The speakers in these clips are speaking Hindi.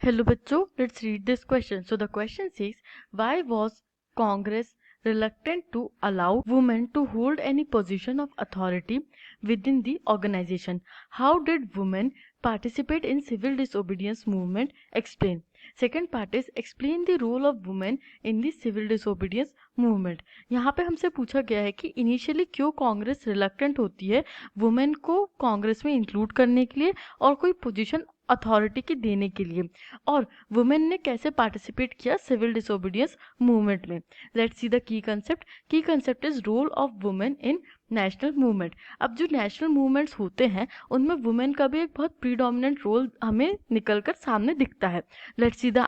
Hello बच्चों, let's read this question. So the question says, why was Congress reluctant to allow women to hold any position of authority within the organization? How did women participate in civil disobedience movement? Explain. Second part is explain the role of women in the civil disobedience movement. यहाँ पे हमसे पूछा गया है कि इनिशियली क्यों कांग्रेस रिलक्टेंट होती है वुमेन को कांग्रेस में इंक्लूड करने के लिए और कोई पोजीशन अथॉरिटी की देने के लिए, और वुमेन ने कैसे पार्टिसिपेट किया सिविल डिसोबीडियंस मूवमेंट में. Let's see the key concept is role of women in national movement. अब जो नेशनल मूवमेंट्स होते हैं उनमें वुमेन का भी एक बहुत प्रीडोमिनेंट रोल हमें निकलकर सामने दिखता है. Let's see the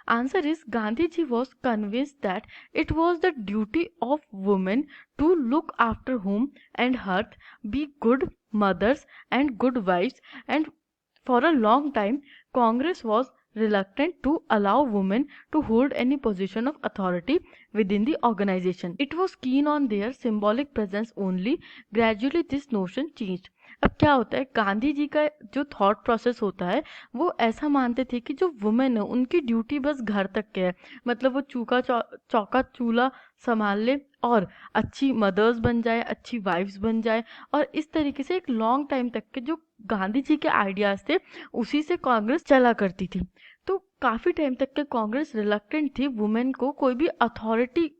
answer is Gandhi ji was convinced that it was the duty of women to look after home and hearth, be good mothers and good wives, and for a long time Congress was reluctant to allow women to hold any position of authority within the organization. It was keen on their symbolic presence only. Gradually this notion changed. अब क्या होता है, गांधी जी का जो थॉट प्रोसेस होता है वो ऐसा मानते थे कि जो वुमेन है उनकी ड्यूटी बस घर तक के है, मतलब वो चौका चूल्हा संभाल ले और अच्छी मदर्स बन जाए, अच्छी वाइफ्स बन जाए, और इस तरीके से एक लॉन्ग टाइम तक के जो गांधी जी के आइडियाज थे उसी से कांग्रेस चला करती थी. तो काफी टाइम तक के कांग्रेस रिलक्टेंट थी वुमेन को कोई भी अथॉरिटी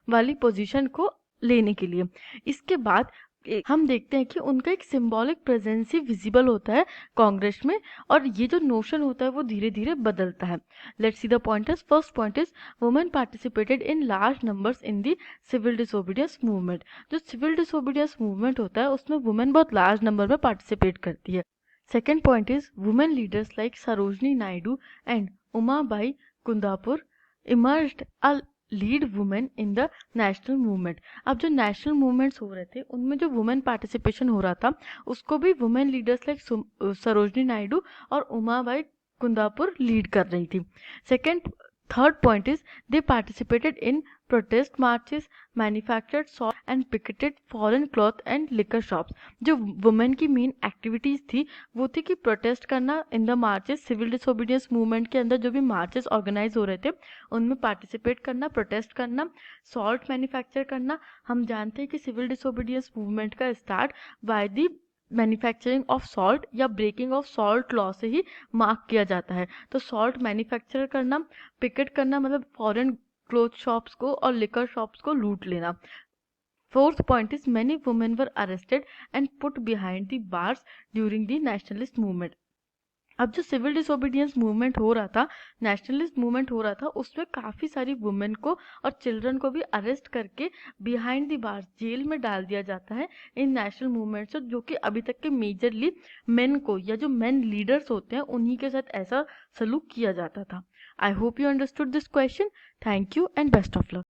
वाली पोजीशन को लेने के लिए. इसके बाद हम देखते हैं कि उनका एक सिंबॉलिक प्रेजेंस ही विजिबल होता है कांग्रेस में, और ये जो नोशन होता है वो धीरे धीरे बदलता है. Let's see the pointers. First point is women participated in large numbers in the civil disobedience movement. जो सिविल डिसोबीडियंस मूवमेंट होता है उसमें वुमेन बहुत लार्ज नंबर में पार्टिसिपेट करती है. Second point is women leaders like Sarojini Naidu and Umabai Kundapur emerged a lead women in the national movement. अब जो नेशनल मूवमेंट्स हो रहे थे उनमें जो वुमेन पार्टिसिपेशन हो रहा था उसको भी women leaders like Sarojini Naidu और उमाबाई कुंदापुर लीड कर रही थी. Third point is they participated in protest marches, manufactured salt and picketed foreign cloth and liquor shops. जो वुमेन की मेन एक्टिविटीज थी वो थी कि प्रोटेस्ट करना in the marches, civil disobedience movement के अंदर जो भी मार्चेस ऑर्गेनाइज हो रहे थे उनमें पार्टिसिपेट करना, प्रोटेस्ट करना, सॉल्ट मैन्युफैक्चर करना. हम जानते हैं कि सिविल डिसोबीडियंस मूवमेंट का start by the manufacturing of salt या ब्रेकिंग ऑफ सॉल्ट लॉ से ही मार्क किया जाता है. तो सॉल्ट मैन्युफैक्चर करना, पिकेट करना मतलब फॉरेन क्लोथ शॉप्स को और लिकर शॉप्स को लूट लेना. Fourth point is many women were arrested and put behind the bars during the nationalist movement. अब जो सिविल डिसोबीडियंस मूवमेंट हो रहा था, नेशनलिस्ट मूवमेंट हो रहा था, उसमें काफ़ी सारी वुमेन को और चिल्ड्रन को भी अरेस्ट करके बिहाइंड द बार्स जेल में डाल दिया जाता है इन नेशनल मूवमेंट से, जो कि अभी तक के मेजरली मेन को या जो मेन लीडर्स होते हैं उन्हीं के साथ ऐसा सलूक किया जाता था. I hope you understood this question. Thank you and best of luck.